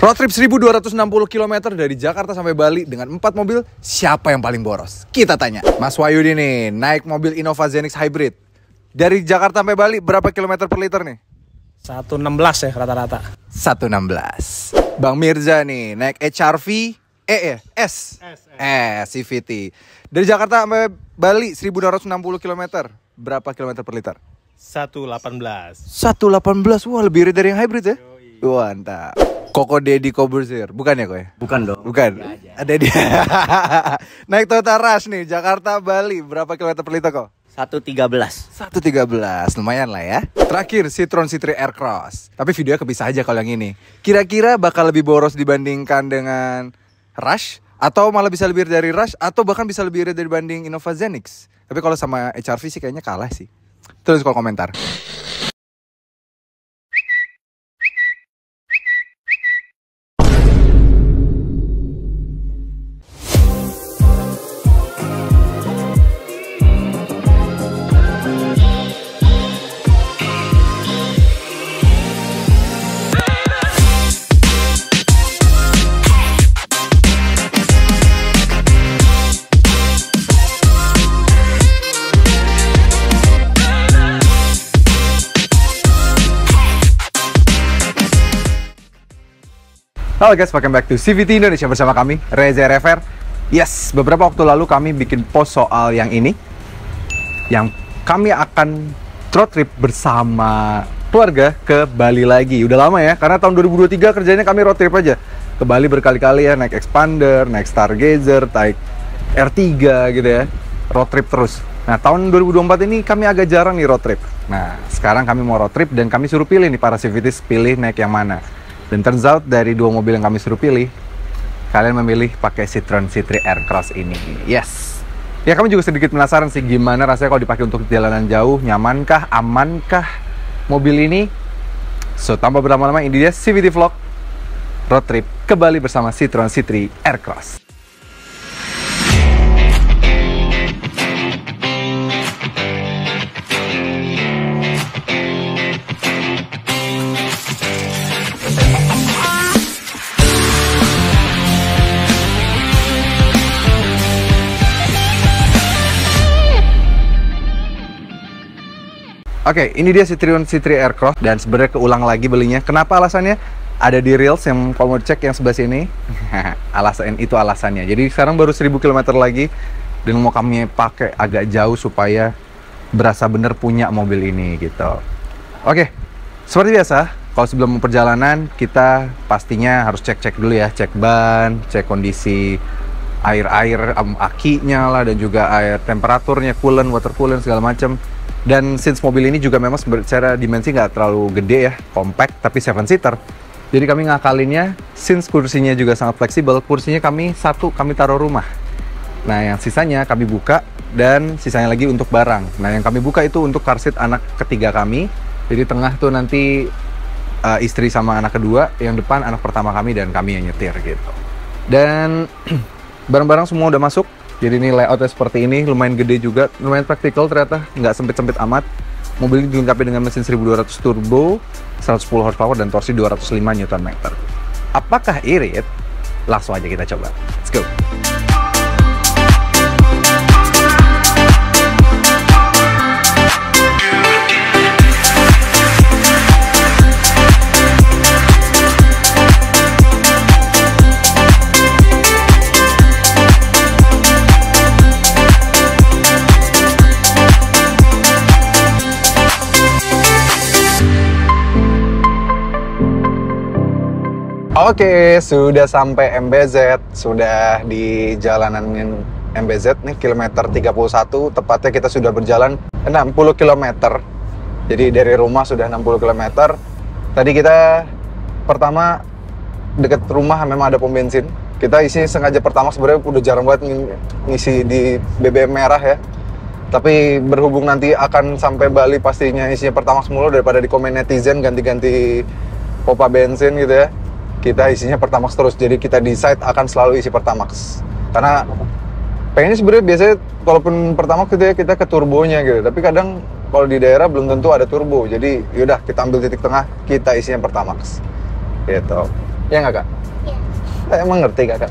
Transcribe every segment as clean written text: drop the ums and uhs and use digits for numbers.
Road trip 1260 km dari Jakarta sampai Bali dengan 4 mobil, siapa yang paling boros? Kita tanya. Mas Wahyudi nih, naik mobil Innova Zenix Hybrid. Dari Jakarta sampai Bali, berapa kilometer per liter nih? 116 ya rata-rata. 116. Bang Mirza nih, naik HRV S CVT. Dari Jakarta sampai Bali, 1260 km. Berapa kilometer per liter? 118. 118, wah lebih irit dari yang hybrid ya? Wah, mantap. Koko Deddy Kobusier, bukan ya Koy? Bukan dong. Bukan. Ada dia. Naik Toyota Rush nih, Jakarta Bali, berapa kilometer per liter kok? 113. 113, lumayan lah ya. Terakhir, Citroen C3 Aircross. Tapi videonya kepisah aja kalau yang ini. Kira-kira bakal lebih boros dibandingkan dengan Rush? Atau malah bisa lebih dari Rush? Atau bahkan bisa lebih irit dibanding Innova Zenix? Tapi kalau sama HRV sih kayaknya kalah sih. Tulis kalau komentar. Halo guys, welcome back to CVT Indonesia bersama kami, Reza Rever. Yes, beberapa waktu lalu kami bikin post soal yang ini, yang kami akan road trip bersama keluarga ke Bali lagi. Udah lama ya, karena tahun 2023 kerjanya kami road trip aja ke Bali berkali-kali ya, naik Expander, naik Stargazer, naik R3 gitu ya, road trip terus. Nah, tahun 2024 ini kami agak jarang nih road trip. Nah, sekarang kami mau road trip dan kami suruh pilih nih para CVTs, pilih naik yang mana. Dan turns out dari dua mobil yang kami suruh pilih, kalian memilih pakai Citroen C3 Aircross ini. Yes. Ya, kami juga sedikit penasaran sih gimana rasanya kalau dipakai untuk jalanan jauh, nyamankah, amankah mobil ini. So, tanpa berlama-lama, ini dia CVT Vlog road trip ke Bali bersama Citroen C3 Aircross. Oke, ini dia Citroen C3 Aircross dan sebenarnya keulang lagi belinya. Kenapa alasannya? Ada di Reels yang kalau mau cek yang sebelah sini. Alasannya. Jadi sekarang baru 1000 km lagi dan mau kami pakai agak jauh supaya berasa bener punya mobil ini gitu. Oke, seperti biasa, kalau sebelum perjalanan kita pastinya harus cek dulu ya, cek ban, cek kondisi air akinya lah dan juga air temperaturnya, coolant, water coolant segala macam. Dan since mobil ini juga memang secara dimensi nggak terlalu gede ya, compact tapi 7-seater. Jadi kami ngakalinnya, since kursinya juga sangat fleksibel, kursinya kami taruh rumah. Nah, yang sisanya kami buka dan sisanya lagi untuk barang. Nah, yang kami buka itu untuk car seat anak ketiga kami. Jadi tengah tuh nanti istri sama anak kedua, yang depan anak pertama kami dan kami yang nyetir gitu. Dan barang-barang semua udah masuk. Jadi ini layoutnya seperti ini, lumayan gede juga, lumayan praktikal ternyata, nggak sempit-sempit amat. Mobil ini dilengkapi dengan mesin 1200 turbo, 110 horsepower dan torsi 205 Nm. Apakah irit? Langsung aja kita coba. Let's go! Oke, sudah sampai MBZ, sudah di jalanan MBZ nih, kilometer 31, tepatnya kita sudah berjalan 60 km. Jadi dari rumah sudah 60 km. Tadi kita pertama deket rumah memang ada pom bensin. Kita isi sengaja pertama, sebenarnya udah jarang banget ngisi di BBM merah ya. Tapi berhubung nanti akan sampai Bali pastinya isinya Pertamax mulu daripada di komen netizen ganti-ganti pompa bensin gitu ya. Kita isinya Pertamax terus, jadi kita decide akan selalu isi Pertamax. Karena pengennya sebenarnya biasanya kalaupun Pertamax gitu ya, kita ke turbonya gitu. Tapi kadang kalau di daerah belum tentu ada turbo, jadi yaudah kita ambil titik tengah, kita isinya Pertamax gitu. Ya nggak kak? Iya. Emang ngerti kakak?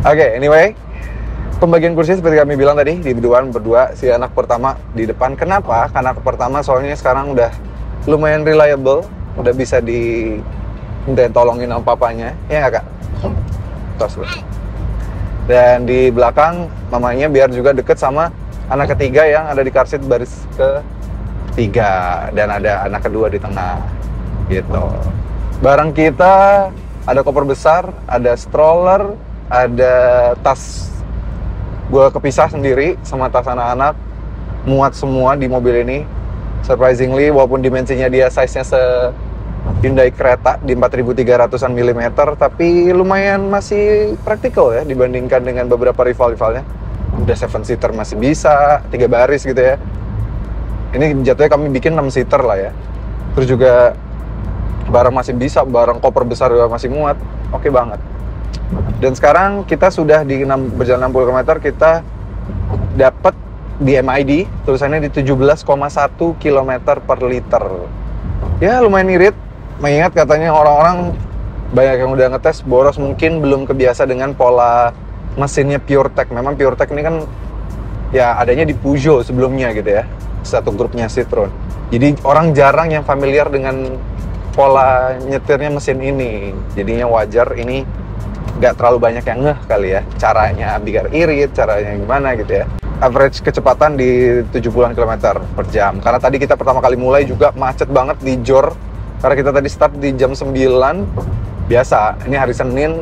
Oke, anyway, pembagian kursi seperti kami bilang tadi, di berdua, si anak pertama di depan. Kenapa? Karena anak pertama soalnya sekarang udah lumayan reliable, udah bisa tolongin sama papanya, ya nggak kak? Tos. Dan di belakang mamanya biar juga deket sama anak ketiga yang ada di car seat baris ketiga, dan ada anak kedua di tengah, gitu. Barang kita ada koper besar, ada stroller, ada tas gue kepisah sendiri sama tas anak-anak, muat semua di mobil ini. Surprisingly, walaupun dimensinya dia size-nya se Hyundai Creta di 4300-an mm, tapi lumayan masih praktikal ya dibandingkan dengan beberapa rival-rivalnya. Udah 7-seater masih bisa, 3 baris gitu ya. Ini jatuhnya kami bikin 6-seater lah ya. Terus juga barang masih bisa, barang koper besar juga masih muat. Oke banget. Dan sekarang kita sudah berjalan 60 km, kita dapat di MID, tulisannya di 17,1 km per liter. Ya lumayan irit, mengingat katanya orang-orang banyak yang udah ngetes boros, mungkin belum kebiasa dengan pola mesinnya PureTech. Memang PureTech ini kan ya adanya di Peugeot sebelumnya gitu ya, satu grupnya Citroen. Jadi orang jarang yang familiar dengan pola nyetirnya mesin ini, jadinya wajar ini nggak terlalu banyak yang ngeh kali ya, caranya biar irit, caranya gimana gitu ya. Average kecepatan di 70-an km per jam, karena tadi kita pertama kali mulai juga macet banget di Jor, karena kita tadi start di jam 9, biasa, ini hari Senin,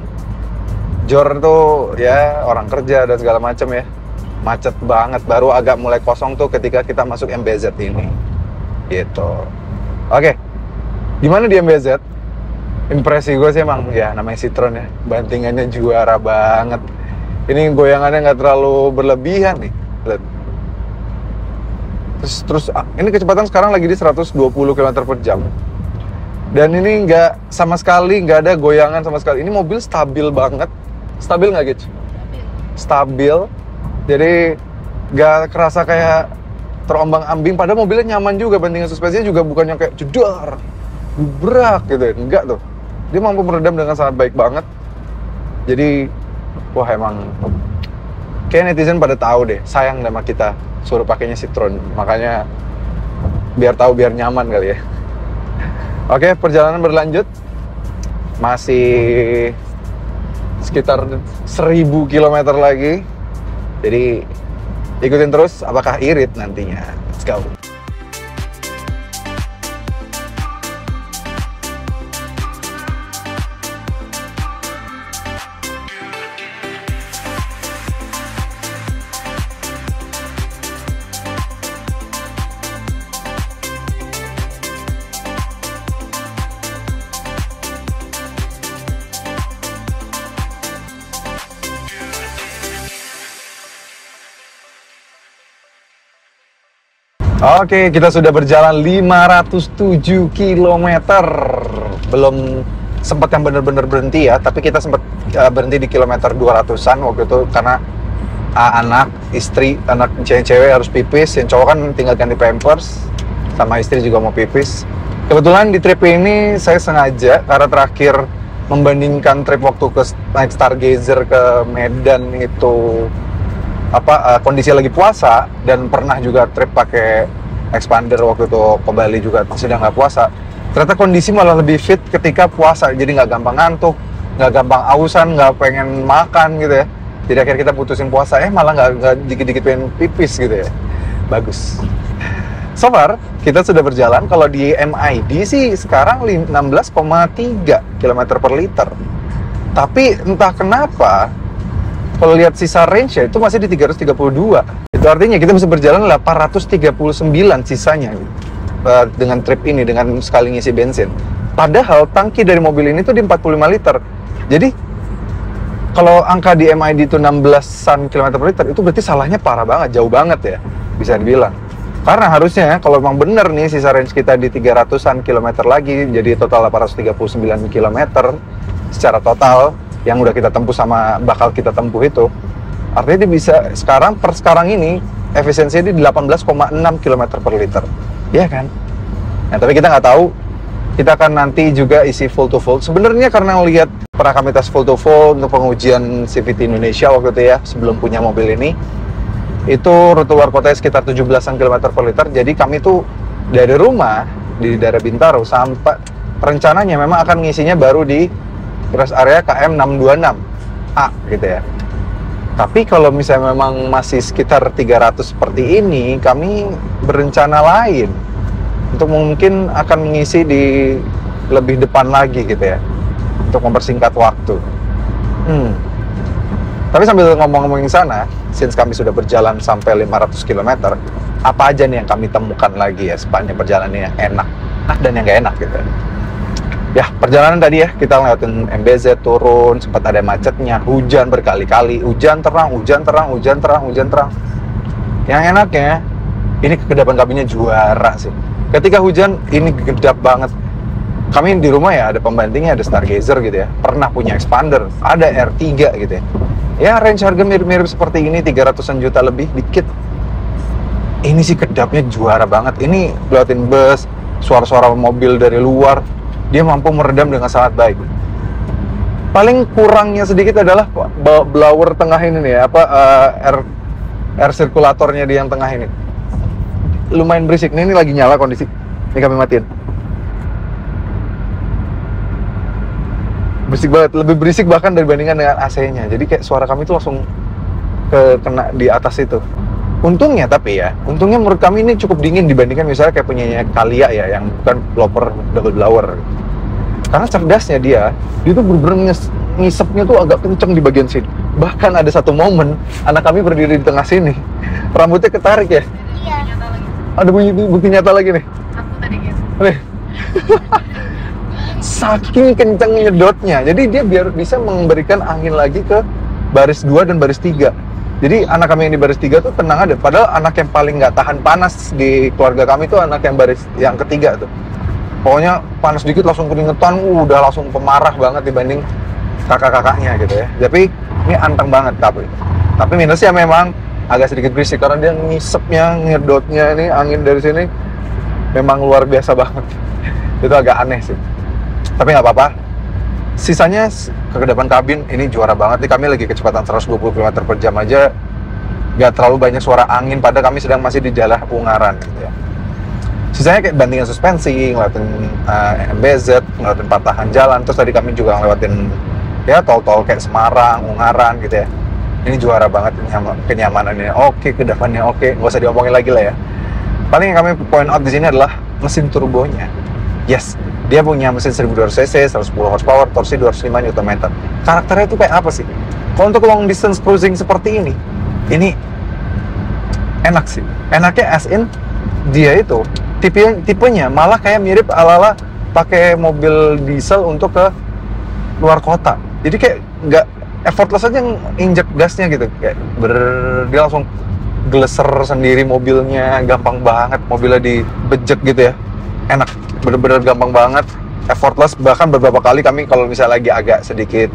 Jor tuh ya orang kerja dan segala macam ya, macet banget, baru agak mulai kosong tuh ketika kita masuk MBZ ini, gitu. Oke. Gimana di MBZ? Impresi gue sih emang, ya namanya Citroen ya, bantingannya juara banget. Ini goyangannya nggak terlalu berlebihan nih. Lihat. Terus ini kecepatan sekarang lagi di 120 km per jam. Dan ini nggak sama sekali, nggak ada goyangan sama sekali. Ini mobil stabil banget. Stabil nggak gitu? Stabil. Jadi nggak kerasa kayak terombang-ambing. Padahal mobilnya nyaman juga, bantingan suspensinya juga bukannya kayak jedar, berak gitu, enggak tuh. Dia mampu meredam dengan sangat baik banget. Jadi, wah emang kayak netizen pada tahu deh, sayang sama kita suruh pakainya Citroen. Makanya biar tahu, biar nyaman kali ya. Oke, perjalanan berlanjut. Masih sekitar 1000 km lagi. Jadi ikutin terus apakah irit nantinya. Let's go. Oke, kita sudah berjalan 507 km. Belum sempat yang benar-benar berhenti ya, tapi kita sempat berhenti di kilometer 200-an waktu itu karena anak, istri, anak cewek harus pipis, yang cowok kan tinggal ganti pampers, sama istri juga mau pipis. Kebetulan di trip ini saya sengaja, karena terakhir membandingkan trip waktu ke naik Stargazer ke Medan itu kondisi lagi puasa, dan pernah juga trip pakai expander waktu itu ke Bali juga sedang nggak puasa. Ternyata kondisi malah lebih fit ketika puasa, jadi nggak gampang ngantuk, nggak gampang ausan, nggak pengen makan gitu ya. Jadi akhirnya kita putusin puasa, malah nggak dikit-dikit pengen pipis gitu ya. Bagus. So far kita sudah berjalan, kalau di MID sih sekarang 16,3 km per liter. Tapi entah kenapa kalau lihat sisa range-nya itu masih di 332. Itu artinya kita bisa berjalan 839 sisanya dengan trip ini, dengan sekali ngisi bensin. Padahal tangki dari mobil ini tuh di 45 liter. Jadi kalau angka di MID itu 16-an km per liter, itu berarti salahnya parah banget, jauh banget ya, bisa dibilang. Karena harusnya kalau memang benar nih sisa range kita di 300-an km lagi, jadi total 839 km secara total yang udah kita tempuh sama bakal kita tempuh itu, artinya dia bisa sekarang ini efisiensinya di 18,6 km per liter, ya kan? Nah, tapi kita nggak tahu Kita akan nanti juga isi full to full. Sebenarnya karena lihat pernah kami tes full to full untuk pengujian CVT Indonesia waktu itu ya, sebelum punya mobil ini, itu rute luar kotanya sekitar 17-an km per liter. Jadi kami tuh dari rumah di daerah Bintaro sampai rencananya memang akan ngisinya baru di rest area KM 626A gitu ya. Tapi kalau misalnya memang masih sekitar 300 seperti ini, kami berencana lain untuk mungkin akan mengisi di lebih depan lagi gitu ya, untuk mempersingkat waktu. Tapi sambil ngomong-ngomongin sana, since kami sudah berjalan sampai 500 km, apa aja nih yang kami temukan lagi ya sepanjang perjalanan yang enak dan yang gak enak gitu. Ya, perjalanan tadi ya, kita lewatin MBZ, turun, sempat ada macetnya, hujan berkali-kali, hujan terang. Yang enaknya, ini kekedapan kabinnya juara sih. Ketika hujan, ini gedap banget. Kami di rumah ya, ada pembantingnya, ada Stargazer gitu ya. Pernah punya Expander, ada R3 gitu ya. Ya, range harga mirip-mirip seperti ini, 300-an juta lebih, dikit. Ini sih kedapnya juara banget. Ini lewatin bus, suara-suara mobil dari luar, dia mampu meredam dengan sangat baik. Paling kurangnya sedikit adalah blower tengah ini nih, air sirkulatornya di yang tengah ini. Lumayan berisik. Ini lagi nyala kondisi. Ini kami matiin. Berisik banget, lebih berisik bahkan dibandingkan dengan AC-nya. Jadi kayak suara kami tuh langsung kena di atas itu. Untungnya menurut kami ini cukup dingin dibandingkan misalnya kayak punyanya Kalia ya, yang bukan double blower. Karena cerdasnya dia tuh bener-bener ngisepnya tuh agak kenceng di bagian sini. Bahkan ada satu momen, anak kami berdiri di tengah sini, rambutnya ketarik ya. Iya. Ada bukti nyata lagi nih. Aku tadi gitu. Nih. Saking kenceng nyedotnya, jadi dia biar bisa memberikan angin lagi ke baris 2 dan baris 3. Jadi anak kami yang di baris 3 tuh tenang aja. Padahal anak yang paling nggak tahan panas di keluarga kami tuh anak yang baris yang ketiga tuh. Pokoknya panas dikit langsung keringetan, udah langsung pemarah banget dibanding kakak-kakaknya gitu ya. Tapi ini anteng banget tapi minusnya memang agak sedikit berisik karena dia ngisepnya, ngedotnya ini angin dari sini memang luar biasa banget. Itu agak aneh sih. Tapi nggak apa-apa. Sisanya kekedapan kabin ini juara banget nih. Kami lagi kecepatan 120 km per jam aja, nggak terlalu banyak suara angin pada kami sedang masih di daerah Ungaran gitu ya. Sisanya kayak bandingan suspensi, ngelewatin MBZ, ngelewatin patahan jalan. Terus tadi kami juga ngelewatin ya tol-tol kayak Semarang, Ungaran gitu ya. Ini juara banget, kenyamanannya oke, kedapannya oke, nggak usah diomongin lagi lah ya. Paling yang kami point out di sini adalah mesin turbonya. Yes, dia punya mesin 1200 cc, 110 horsepower, torsi 205 Nm. Karakternya itu kayak apa sih? Kalau untuk long distance cruising seperti ini enak sih. Enaknya as in dia itu tipenya malah kayak mirip ala-ala pakai mobil diesel untuk ke luar kota. Jadi kayak nggak effortless aja injek gasnya gitu, kayak dia langsung geleser sendiri mobilnya, gampang banget mobilnya dibejek gitu ya. Enak, bener-bener gampang banget, effortless. Bahkan beberapa kali kami kalau misalnya lagi agak sedikit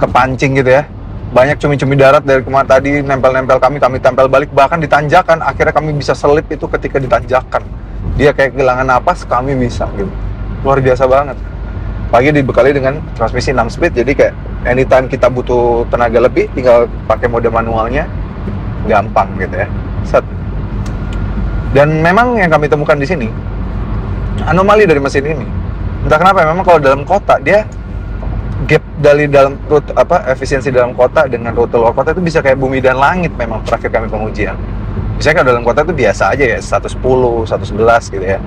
kepancing gitu ya, banyak cumi-cumi darat dari kemarin tadi nempel-nempel kami tempel balik, bahkan ditanjakan, akhirnya kami bisa selip itu ketika ditanjakan. Dia kayak kehilangan napas, kami bisa gitu. Luar biasa banget. Pagi dibekali dengan transmisi 6 speed, jadi kayak anytime kita butuh tenaga lebih, tinggal pakai mode manualnya, gampang gitu ya. Set. Dan memang yang kami temukan di sini, anomali dari mesin ini, entah kenapa memang kalau dalam kota dia gap dari dalam rute efisiensi dalam kota dengan rute luar kota itu bisa kayak bumi dan langit. Memang terakhir kami pengujian, misalnya kalau dalam kota itu biasa aja ya 110, 111 gitu ya,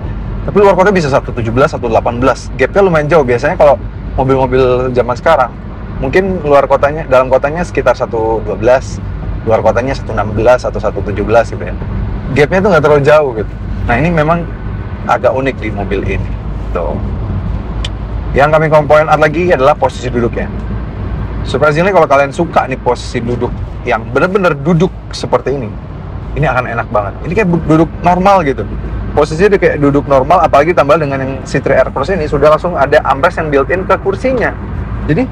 tapi luar kota bisa 117, 118, gapnya lumayan jauh. Biasanya kalau mobil-mobil zaman sekarang mungkin dalam kotanya sekitar 112, luar kotanya 116 atau 117 gitu ya, gapnya itu nggak terlalu jauh gitu. Nah ini memang agak unik di mobil ini tuh. Yang kami point out lagi adalah posisi duduknya. Surprisingly kalau kalian suka nih posisi duduk yang benar-benar duduk seperti ini akan enak banget. Ini kayak duduk normal gitu. Posisinya kayak duduk normal, apalagi tambah dengan yang C3 Aircross ini sudah langsung ada armrest yang built-in ke kursinya. Jadi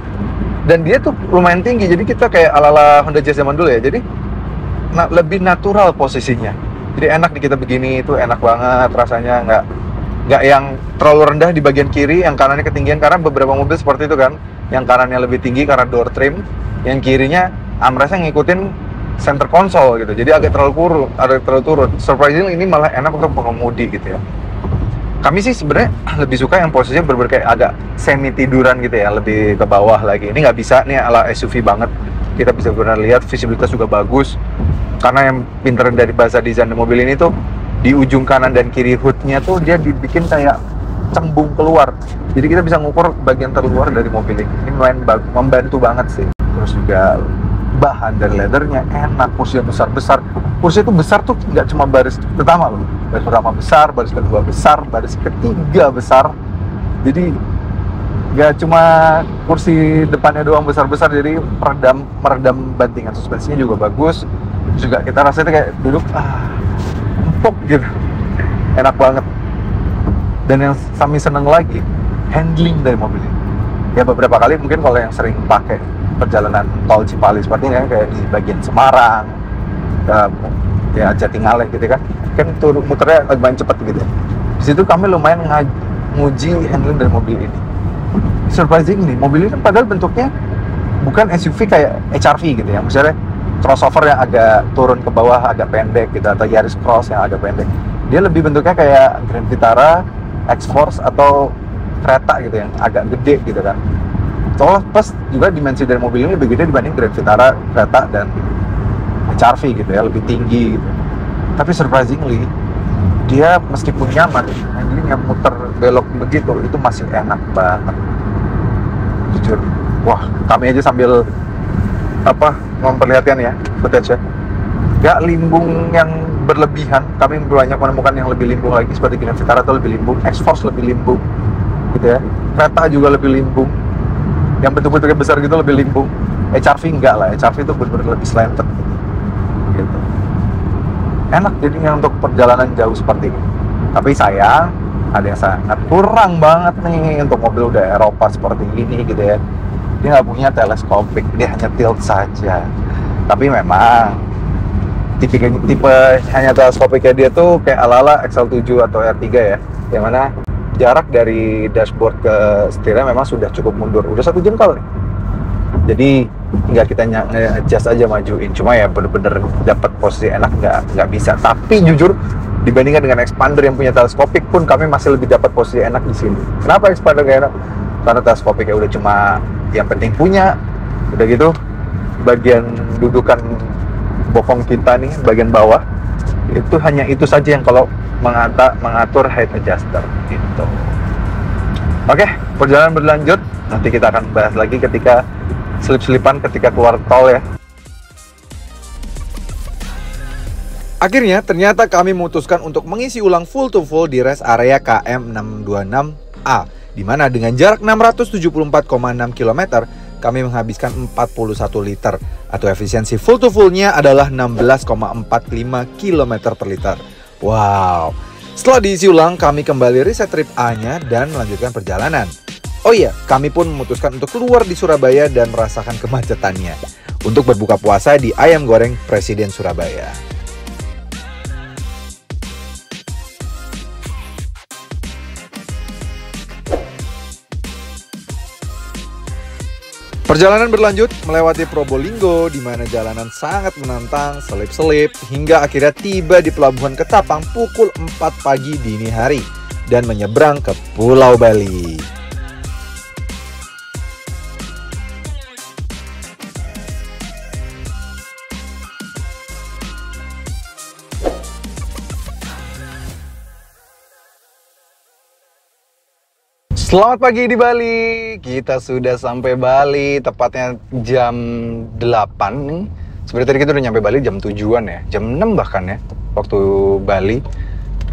dan dia tuh lumayan tinggi, jadi kita kayak ala-ala Honda Jazz zaman dulu ya. Jadi lebih natural posisinya. Jadi enak di kita begini, itu enak banget rasanya, nggak nggak yang terlalu rendah di bagian kiri, yang kanannya ketinggian, karena beberapa mobil seperti itu kan, yang kanannya lebih tinggi karena door trim, yang kirinya armrestnya ngikutin center console gitu, jadi agak terlalu turun. Surprisingly ini malah enak untuk pengemudi gitu ya. Kami sih sebenarnya lebih suka yang posisinya bener-bener kayak agak semi tiduran gitu ya, lebih ke bawah lagi. Ini nggak bisa nih ala SUV banget, kita bisa benar lihat visibilitas juga bagus, karena yang pinter dari bahasa desain mobil ini tuh di ujung kanan dan kiri hoodnya tuh dia dibikin kayak cembung keluar, jadi kita bisa ngukur bagian terluar dari mobil ini membantu banget sih. Terus juga bahan dan leathernya enak, kursinya besar-besar. Kursi itu besar tuh nggak cuma baris pertama loh, baris pertama besar, baris kedua besar, baris ketiga besar. Jadi nggak cuma kursi depannya doang besar-besar, jadi meredam bantingan. Suspensinya juga bagus. Terus juga kita rasanya kayak duduk empuk gitu, enak banget. Dan yang kami seneng lagi, handling dari mobil ini. Ya beberapa kali mungkin kalau yang sering pakai perjalanan tol Cipali seperti ini kan, kayak di bagian Semarang, ya Jatingaleh gitu kan muternya lumayan cepet gitu. Di situ kami lumayan nguji handling dari mobil ini. Surprisingly, mobil ini padahal bentuknya bukan SUV kayak HRV gitu ya, misalnya crossover yang agak turun ke bawah agak pendek gitu, atau Yaris Cross yang agak pendek. Dia lebih bentuknya kayak Grand Vitara, X-Force atau kereta gitu yang agak gede gitu kan. Soalnya pas juga dimensi dari mobil ini lebih gede dibanding Grand Vitara, kereta, dan HRV gitu ya, lebih tinggi gitu. Tapi surprisingly dia meskipun nyaman, handlingnya muter belok begitu, itu masih enak banget. Jujur, wah kami aja sambil memperlihatkan ya footage-nya, gak limbung yang berlebihan. Kami banyak menemukan yang lebih limbung lagi, seperti Grand Vitara atau lebih limbung, X-Force lebih limbung gitu ya, kereta juga lebih limbung, yang bentuk-bentuknya besar gitu lebih limbung. HRV enggak lah, HRV itu benar-benar lebih slanted gitu. Enak jadinya untuk perjalanan jauh seperti ini. Tapi sayang, ada yang sangat kurang banget nih untuk mobil udah Eropa seperti ini gitu ya. Dia nggak punya teleskopik, dia hanya tilt saja. Tapi memang tipe hanya teleskopiknya dia tuh kayak ala-ala XL7 atau R3 ya, yang mana jarak dari dashboard ke setirnya memang sudah cukup mundur, udah 1 jengkal nih. Jadi nggak kita adjust aja majuin, cuma ya bener-bener dapat posisi enak nggak bisa. Tapi jujur dibandingkan dengan expander yang punya teleskopik pun, kami masih lebih dapat posisi enak di sini. Kenapa expander nggak enak? Karena teleskopiknya udah cuma yang penting punya, udah gitu bagian dudukan bokong kita nih bagian bawah itu hanya itu saja yang kalau mengatur height adjuster gitu. Oke, perjalanan berlanjut, nanti kita akan bahas lagi ketika selip-selipan ketika keluar tol ya. Akhirnya ternyata kami memutuskan untuk mengisi ulang full to full di rest area KM 626A, di mana dengan jarak 674,6 km kami menghabiskan 41 liter, atau efisiensi full to full-nya adalah 16,45 km per liter. Wow. Setelah diisi ulang, kami kembali reset trip A-nya dan melanjutkan perjalanan. Oh iya, kami pun memutuskan untuk keluar di Surabaya dan merasakan kemacetannya untuk berbuka puasa di Ayam Goreng Presiden Surabaya. Perjalanan berlanjut melewati Probolinggo, di mana jalanan sangat menantang, selip-selip, hingga akhirnya tiba di Pelabuhan Ketapang pukul 4 pagi dini hari dan menyeberang ke Pulau Bali. Selamat pagi di Bali, kita sudah sampai Bali, tepatnya jam 8 nih. Sebenarnya tadi kita udah nyampe Bali jam 7-an ya, jam 6 bahkan ya, waktu Bali,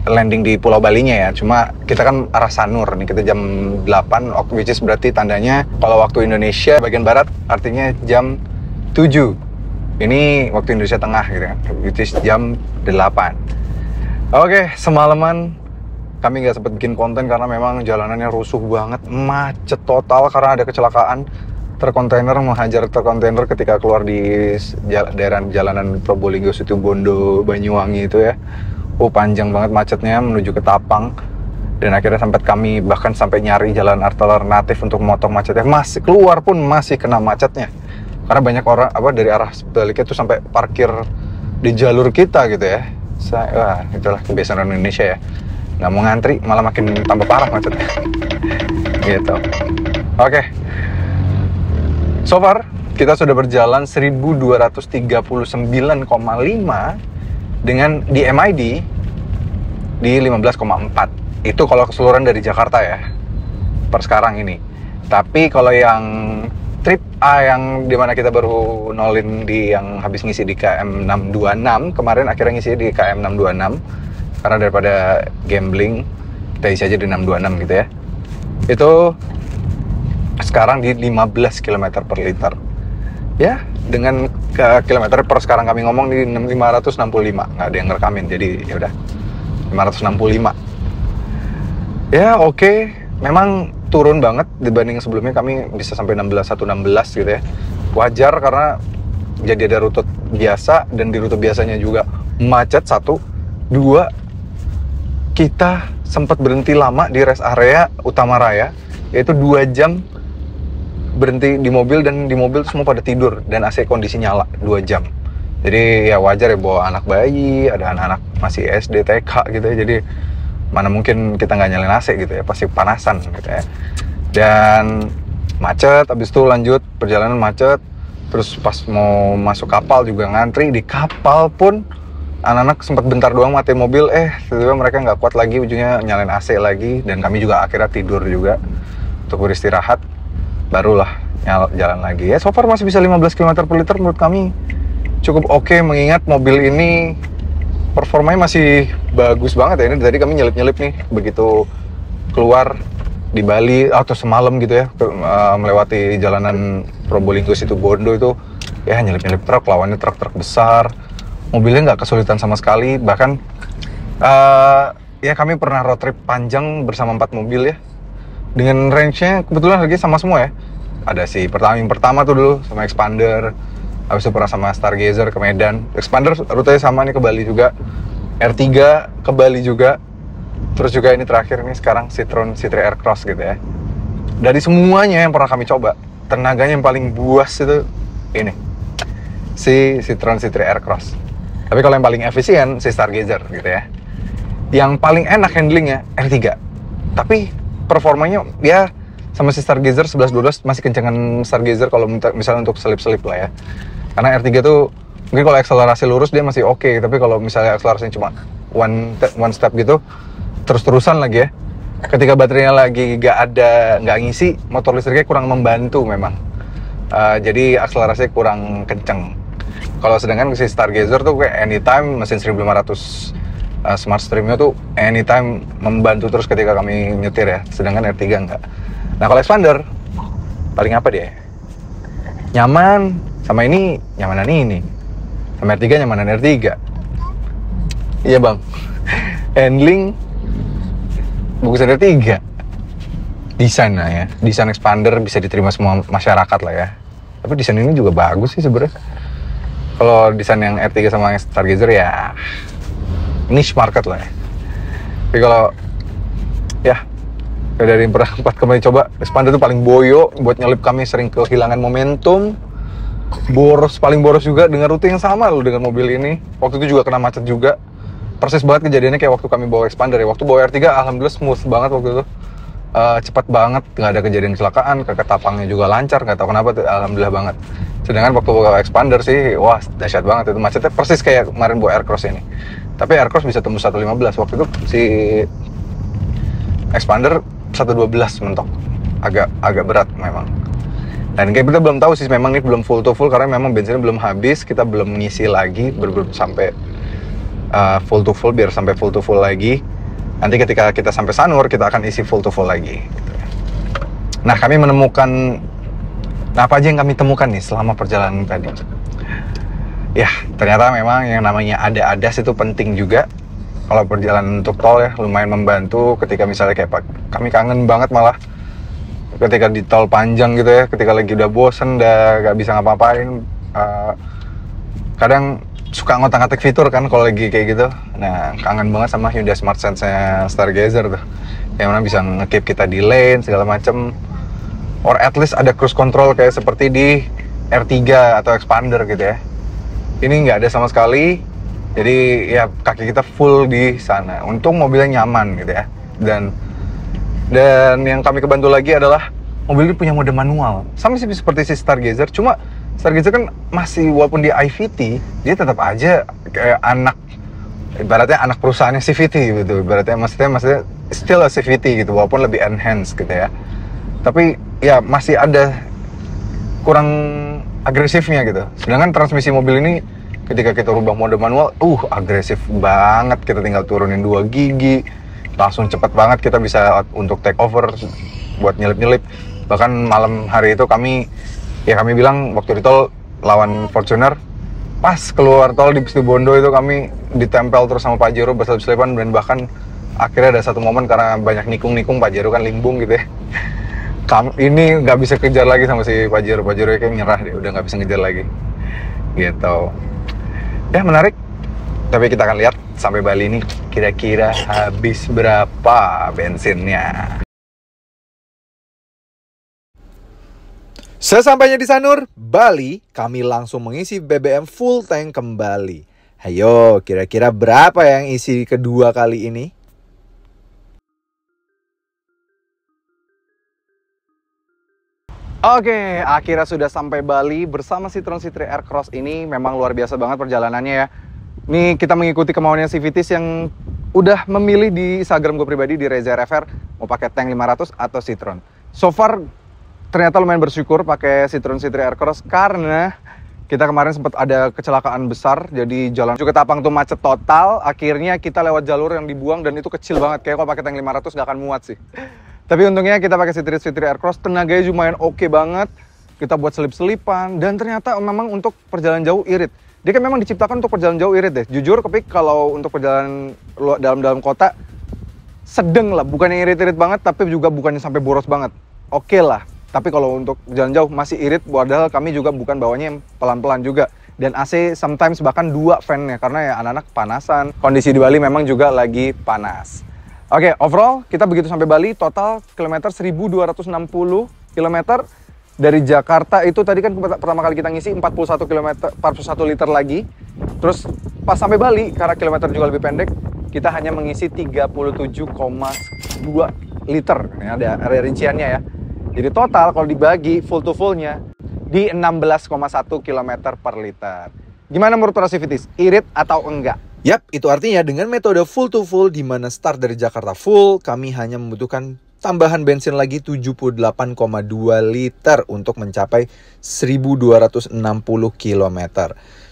landing di Pulau Balinya ya. Cuma kita kan arah Sanur nih, kita jam 8, which is berarti tandanya kalau waktu Indonesia bagian Barat artinya jam 7. Ini waktu Indonesia Tengah gitu kan, which is jam 8. Oke, semalaman kami nggak sempat bikin konten karena memang jalanannya rusuh banget, macet total karena ada kecelakaan truk kontainer menghajar truk kontainer ketika keluar di daerah jalanan Probolinggo, Situbondo, Banyuwangi itu ya. Panjang banget macetnya menuju ke Tapang. Dan akhirnya sempat kami bahkan sampai nyari jalan alternatif untuk motong macetnya. Masih keluar pun masih kena macetnya. Karena banyak orang dari arah sebaliknya tuh sampai parkir di jalur kita gitu ya. Wah, itulah kebiasaan orang Indonesia ya. Nggak mau ngantri, malah makin tambah parah macetnya. Gitu. Oke. So far, kita sudah berjalan 1239,5 dengan di MID di 15,4. Itu kalau keseluruhan dari Jakarta ya, per sekarang ini. Tapi kalau yang trip A yang dimana kita baru nolin di yang habis ngisi di KM 626, kemarin akhirnya ngisi di KM 626 karena daripada gambling kita isi aja di 626 gitu ya. Itu sekarang di 15 km per liter ya, dengan kilometer per sekarang kami ngomong di 565, nggak ada yang ngerekamin, jadi ya udah 565 ya. Oke. Memang turun banget dibanding sebelumnya, kami bisa sampai 116 gitu ya. Wajar karena jadi ada rute biasa, dan di rute biasanya juga macet. 1, 2, kita sempat berhenti lama di rest area utama raya, yaitu 2 jam berhenti di mobil, dan di mobil semua pada tidur dan AC kondisi nyala 2 jam. Jadi ya wajar ya, bawa anak bayi, ada anak-anak masih SD, TK gitu ya, jadi mana mungkin kita nggak nyalain AC gitu ya, pasti panasan gitu ya. Dan macet, habis itu lanjut perjalanan macet, terus pas mau masuk kapal juga ngantri. Di kapal pun anak-anak sempat bentar doang matiin mobil, tiba-tiba mereka nggak kuat lagi, ujungnya nyalain AC lagi, dan kami juga akhirnya tidur juga untuk beristirahat, barulah jalan lagi ya. So far masih bisa 15 km per liter, menurut kami cukup oke, mengingat mobil ini performanya masih bagus banget ya. Ini tadi kami nyelip-nyelip nih begitu keluar di Bali atau semalam gitu ya, melewati jalanan Probolinggo situ Bondo itu ya, nyelip-nyelip truk, lawannya truk-truk besar, mobilnya nggak kesulitan sama sekali. Bahkan ya kami pernah road trip panjang bersama 4 mobil ya, dengan range-nya kebetulan harganya sama semua ya. Ada si yang pertama tuh dulu sama Expander, habis itu pernah sama Stargazer ke Medan. Expander rutenya sama nih ke Bali juga, R3 ke Bali juga, terus juga ini terakhir nih sekarang Citroen C3 Aircross gitu ya. Dari semuanya yang pernah kami coba, tenaganya yang paling buas itu ini, si Citroen C3 Aircross. Tapi kalau yang paling efisien si Stargazer gitu ya. Yang paling enak handlingnya R3, tapi performanya ya sama si Stargazer 11-12 masih kencengan Stargazer kalau misalnya untuk selip-selip lah ya. Karena R3 tuh mungkin kalau akselerasi lurus dia masih oke, tapi kalau misalnya akselerasinya cuma one step gitu, terus-terusan lagi ya, ketika baterainya lagi nggak ngisi, motor listriknya kurang membantu memang. Jadi akselerasinya kurang kenceng. Kalau sedangkan si Stargazer tuh kayak anytime, mesin 1500 Smart Stream-nya tuh anytime membantu terus ketika kami nyetir ya, sedangkan R3 enggak. Nah kalau Expander, paling apa dia? Nyaman, sama ini nyamanan ini, sama R3 nyamanan R3. Iya bang, handling bagusan R3. Desain lah ya, desain Expander bisa diterima semua masyarakat lah ya. Tapi desain ini juga bagus sih sebenarnya. Kalau desain yang R3 sama yang Stargazer ya niche market lah ya. Tapi kalau ya dari 4 kali coba, Expander itu paling boyo buat nyelip, kami sering kehilangan momentum. Paling boros juga dengan rute yang sama loh dengan mobil ini. Waktu itu juga kena macet juga. Persis banget kejadiannya kayak waktu kami bawa Expander ya. Waktu bawa R3 alhamdulillah smooth banget waktu itu. Cepat banget, nggak ada kejadian kecelakaan, ketapangnya juga lancar, nggak tahu kenapa, alhamdulillah banget. Sedangkan waktu bawa Expander sih, wah dahsyat banget itu macetnya, persis kayak kemarin bawa Aircross ini. Tapi Aircross bisa tembus 115, waktu itu si Expander 112 mentok, agak berat memang. Dan kayak kita belum tahu sih, memang ini belum full to full karena memang bensinnya belum habis, kita belum ngisi lagi, belum sampai full to full, biar sampai full to full lagi. Nanti ketika kita sampai Sanur, kita akan isi full to full lagi. Nah, kami menemukan, apa aja yang kami temukan nih selama perjalanan tadi? Ya, ternyata memang yang namanya ada adas itu penting juga. Kalau perjalanan untuk tol ya, lumayan membantu ketika misalnya kayak kami kangen banget malah ketika di tol panjang gitu ya, ketika lagi udah bosen, udah gak bisa ngapa-ngapain. Kadang suka ngotak-ngatik fitur kan kalau lagi kayak gitu. Nah, kangen banget sama Hyundai Smart Sense-nya Stargazer tuh. Yang mana bisa nge-keep kita di lane segala macem. Or at least ada cruise control kayak seperti di R3 atau Expander gitu ya. Ini nggak ada sama sekali. Jadi ya kaki kita full di sana. Untung mobilnya nyaman gitu ya. Dan yang kami kebantu lagi adalah mobil ini punya mode manual. Sama sih seperti si Stargazer, cuma Stargazer kan masih walaupun di IVT, dia tetap aja kayak ibaratnya anak perusahaannya CVT gitu. Ibaratnya maksudnya still a CVT gitu, walaupun lebih enhanced gitu ya. Tapi ya masih ada kurang agresifnya gitu. Sedangkan transmisi mobil ini ketika kita rubah mode manual, agresif banget. Kita tinggal turunin 2 gigi, langsung cepet banget kita bisa untuk take over buat nyelip-nyelip. Bahkan malam hari itu kami bilang waktu di tol lawan Fortuner, pas keluar tol di Situbondo itu kami ditempel terus sama Pajero berselip-selipan, dan bahkan akhirnya ada satu momen karena banyak nikung-nikung, Pajero kan limbung gitu ya. Ini nggak bisa kejar lagi sama si Pajero kayak nyerah deh, udah nggak bisa ngejar lagi gitu. Ya menarik, tapi kita akan lihat sampai Bali ini kira-kira habis berapa bensinnya. Sesampainya di Sanur, Bali, kami langsung mengisi BBM full tank kembali. Ayo, kira-kira berapa yang isi kedua kali ini? Oke, akhirnya sudah sampai Bali bersama Citroen C3 Aircross ini. Memang luar biasa banget perjalanannya ya. Ini kita mengikuti kemauannya Civities yang udah memilih di Instagram gue pribadi di Reza RFR mau pakai tank 500 atau Citroen. So far ternyata lumayan bersyukur pakai Citroen C3 Aircross karena kita kemarin sempat ada kecelakaan besar, jadi jalan juga Ketapang tuh macet total. Akhirnya kita lewat jalur yang dibuang dan itu kecil banget, kayak kalau pakai tank 500 gak akan muat sih. Tapi untungnya kita pakai C3 Aircross, tenaganya lumayan oke banget. Kita buat selip-selipan dan ternyata memang untuk perjalanan jauh irit. Dia kan memang diciptakan untuk perjalanan jauh irit deh. Jujur kepik kalau untuk perjalanan dalam kota sedang lah, bukannya irit-irit banget tapi juga bukannya sampai boros banget. Oke lah. Tapi kalau untuk jalan jauh masih irit, padahal kami juga bukan bawanya yang pelan-pelan juga. Dan AC sometimes bahkan 2 fan-nya, karena ya anak-anak panasan. Kondisi di Bali memang juga lagi panas. Oke, overall kita begitu sampai Bali, total kilometer 1260 km. Dari Jakarta itu tadi kan pertama kali kita ngisi 41 liter lagi. Terus pas sampai Bali, karena kilometer juga lebih pendek, kita hanya mengisi 37,2 liter. Ini ada rinciannya ya. Jadi total kalau dibagi full to fullnya di 16,1 km per liter. Gimana menurut para Civities? Irit atau enggak? Yap, itu artinya dengan metode full to full di mana start dari Jakarta full, kami hanya membutuhkan tambahan bensin lagi 78,2 liter untuk mencapai 1260 km.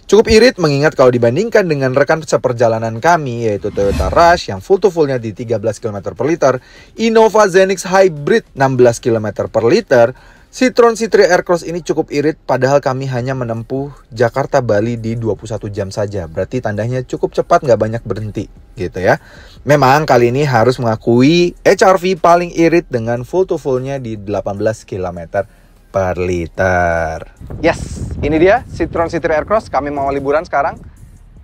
Cukup irit mengingat kalau dibandingkan dengan rekan seperjalanan kami yaitu Toyota Rush yang full to fullnya di 13 km per liter, Innova Zenix Hybrid 16 km per liter, Citroen C3 Aircross ini cukup irit padahal kami hanya menempuh Jakarta-Bali di 21 jam saja. Berarti tandanya cukup cepat, nggak banyak berhenti gitu ya. Memang kali ini harus mengakui HRV paling irit dengan full to fullnya di 18 km per liter. Yes, ini dia Citroen C3 Aircross. Kami mau liburan sekarang.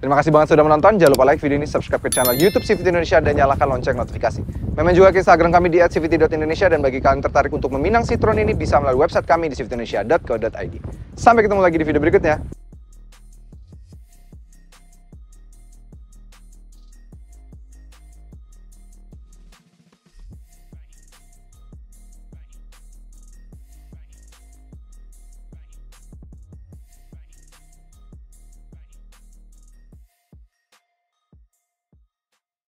Terima kasih banget sudah menonton. Jangan lupa like video ini, subscribe ke channel YouTube CVT Indonesia, dan nyalakan lonceng notifikasi. Memang juga ke Instagram kami di @cvt.indonesia, dan bagi kalian tertarik untuk meminang Citroen ini bisa melalui website kami di cvtindonesia.co.id. Sampai ketemu lagi di video berikutnya.